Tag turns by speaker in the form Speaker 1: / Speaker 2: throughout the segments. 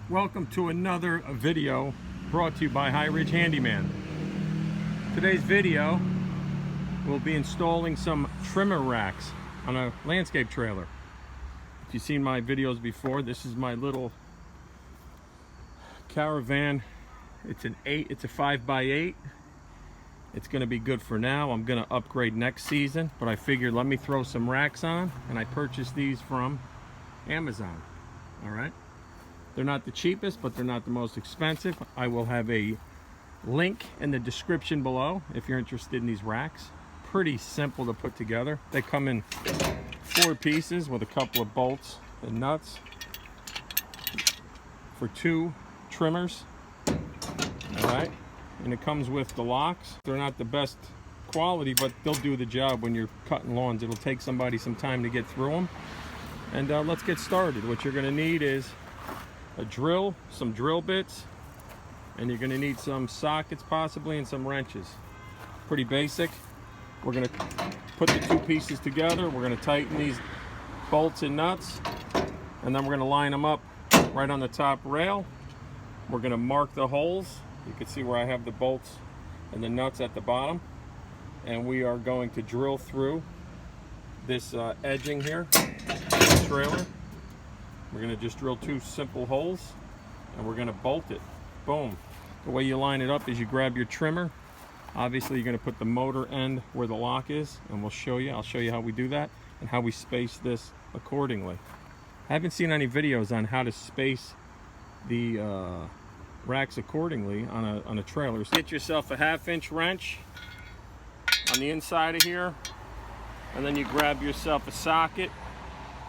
Speaker 1: Welcome to another video brought to you by High Ridge Handyman. Today's video will be installing some trimmer racks on a landscape trailer. If you've seen my videos before, this is my little caravan. It's a 5x8. It's going to be good for now. I'm going to upgrade next season, but I figured let me throw some racks on, and I purchased these from Amazon. All right. They're not the cheapest, but they're not the most expensive. I will have a link in the description below if you're interested in these racks. Pretty simple to put together. They come in 4 pieces with a couple of bolts and nuts for 2 trimmers. All right, and it comes with the locks. They're not the best quality, but they'll do the job when you're cutting lawns. It'll take somebody some time to get through them. And let's get started. What you're going to need is a drill, some drill bits, and you're going to need some sockets possibly and some wrenches. Pretty basic. We're going to put the 2 pieces together. We're going to tighten these bolts and nuts, and then we're going to line them up right on the top rail. We're going to mark the holes. You can see where I have the bolts and the nuts at the bottom, and we are going to drill through this edging here, the trailer. We're going to just drill 2 simple holes, and we're going to bolt it. Boom. The way you line it up is you grab your trimmer. Obviously, you're going to put the motor end where the lock is, and I'll show you how we do that and how we space this accordingly. I haven't seen any videos on how to space the racks accordingly on a trailer. So get yourself a 1/2-inch wrench on the inside of here, and then you grab yourself a socket.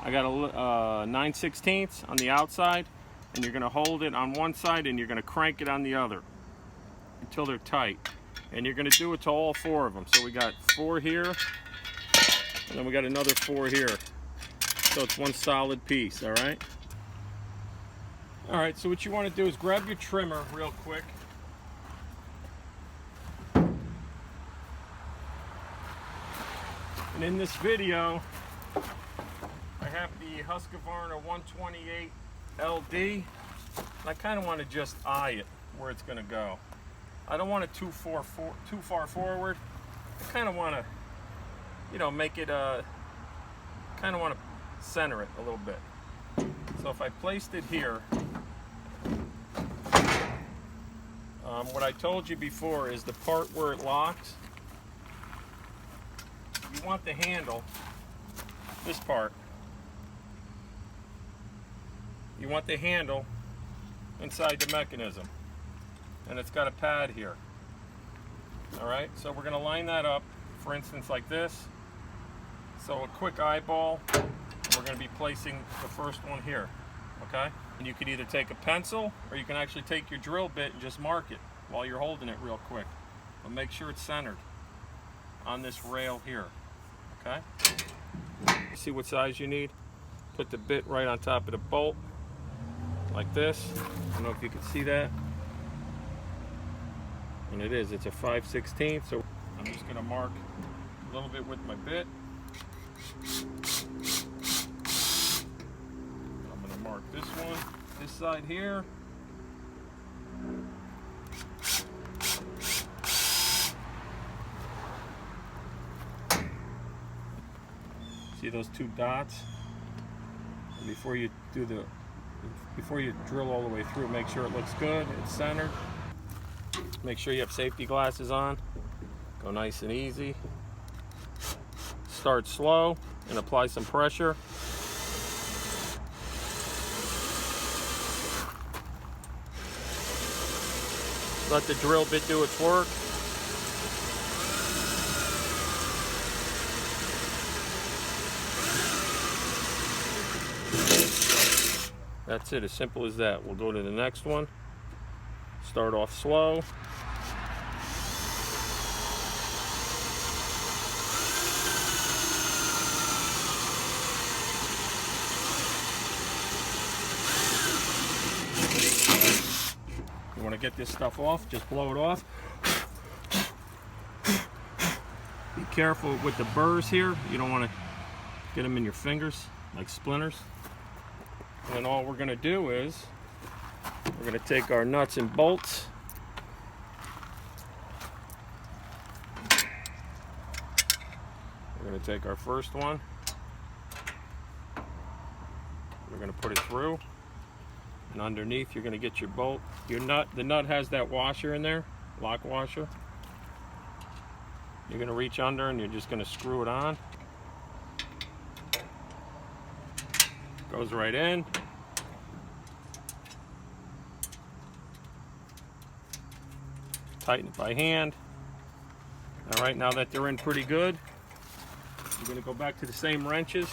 Speaker 1: I got a 9/16 on the outside, and you're going to hold it on one side and you're going to crank it on the other until they're tight. And you're going to do it to all 4 of them. So we got 4 here, and then we got another 4 here. So it's one solid piece, all right? All right, so what you want to do is grab your trimmer real quick. And in this video, I have the Husqvarna 128 LD. I kind of want to just eye it where it's going to go. I don't want it too far forward. I kind of want to, make it, kind of want to center it a little bit. So if I placed it here, what I told you before is the part where it locks, you want the handle, this part, you want the handle inside the mechanism, and it's got a pad here. All right, so we're going to line that up, for instance, like this. So a quick eyeball, and we're going to be placing the first one here, okay? And you could either take a pencil, or you can actually take your drill bit and just mark it while you're holding it real quick. But make sure it's centered on this rail here, okay? See what size you need? Put the bit right on top of the bolt, like this. I don't know if you can see that. And it's a 5/16, so I'm just gonna mark a little bit with my bit. I'm gonna mark this one, this side here. See those 2 dots? And before you drill all the way through, make sure it looks good, it's centered. Make sure you have safety glasses on. Go nice and easy. Start slow and apply some pressure. Let the drill bit do its work. That's it, as simple as that. We'll go to the next one. Start off slow. You want to get this stuff off, just blow it off. Be careful with the burrs here. You don't want to get them in your fingers like splinters. And then all we're going to do is We're going to take our nuts and bolts. We're going to take our first one. We're going to put it through. And underneath you're going to get your bolt. Your nut, the nut has that washer in there, lock washer. You're going to reach under and you're just going to screw it on. Goes right in. Tighten it by hand. All right, now that they're in pretty good, you're going to go back to the same wrenches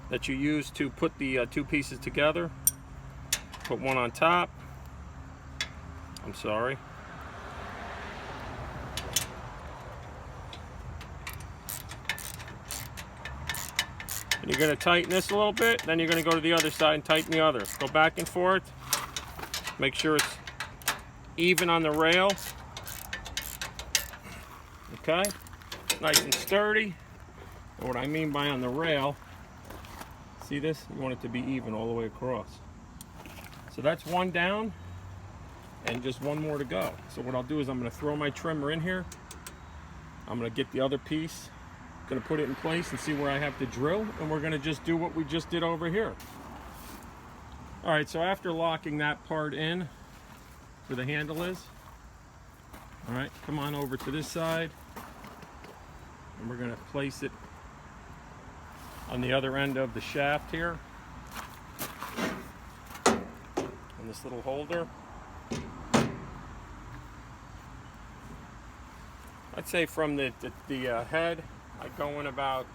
Speaker 1: that you used to put the two pieces together. Put one on top. I'm sorry. And you're going to tighten this a little bit, then you're going to go to the other side and tighten the other. Go back and forth. Make sure it's even on the rail. Okay? Nice and sturdy. And what I mean by on the rail, see this? You want it to be even all the way across. So that's one down and just one more to go. So what I'll do is I'm going to throw my trimmer in here. I'm going to get the other piece, going to put it in place and see where I have to drill, and we're going to just do what we just did over here. All right, so after locking that part in where the handle is, all right, come on over to this side, and we're going to place it on the other end of the shaft here, in this little holder. I'd say from the head, I go in about,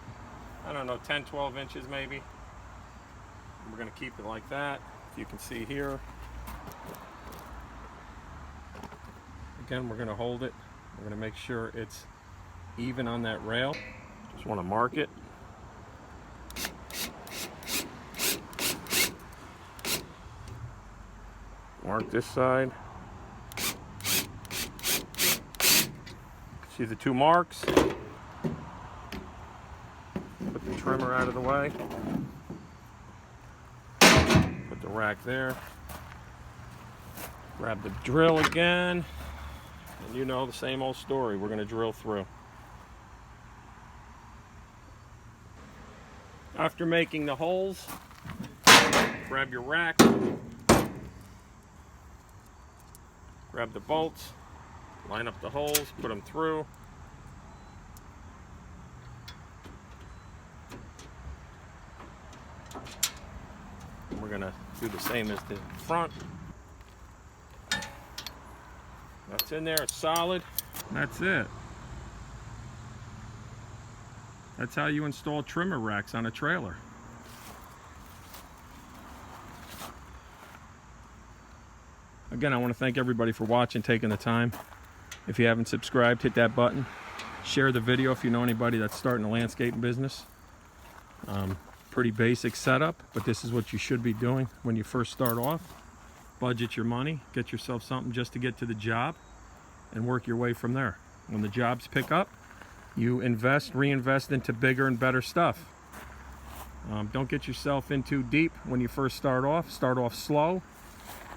Speaker 1: I don't know, 10, 12 inches maybe. And we're going to keep it like that, if you can see here. Again, we're going to hold it. We're going to make sure it's even on that rail. Just want to mark it. Mark this side. See the two marks? Put the trimmer out of the way. Put the rack there. Grab the drill again. And you know the same old story. We're going to drill through. After making the holes, grab your rack. Grab the bolts. Line up the holes, put them through. And we're going to do the same as the front. That's in there, it's solid. That's it. That's how you install trimmer racks on a trailer. Again, I want to thank everybody for watching, taking the time. If you haven't subscribed, hit that button. Share the video if you know anybody that's starting a landscaping business. Pretty basic setup, but this is what you should be doing when you first start off. Budget your money, get yourself something just to get to the job, and work your way from there. When the jobs pick up, you reinvest into bigger and better stuff. Don't get yourself in too deep when you first start off. Start off slow,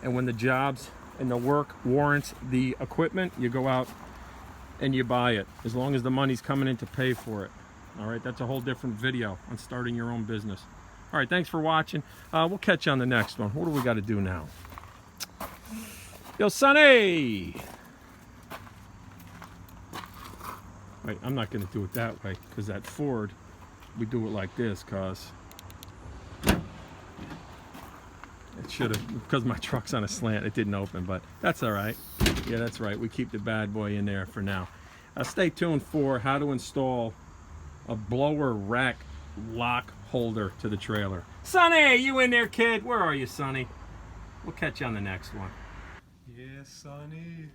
Speaker 1: and when the jobs and the work warrants the equipment, you go out and you buy it, as long as the money's coming in to pay for it. All right, that's a whole different video on starting your own business. All right, thanks for watching. We'll catch you on the next one. What do we got to do now? Yo, Sonny! Wait, I'm not going to do it that way, because that Ford, we do it like this, cause it should have, because my truck's on a slant, it didn't open, but that's all right. Yeah, that's right. We keep the bad boy in there for now. Stay tuned for how to install a blower rack lock holder to the trailer. Sonny, you in there, kid? Where are you, Sonny? We'll catch you on the next one.
Speaker 2: Yeah, Sonny.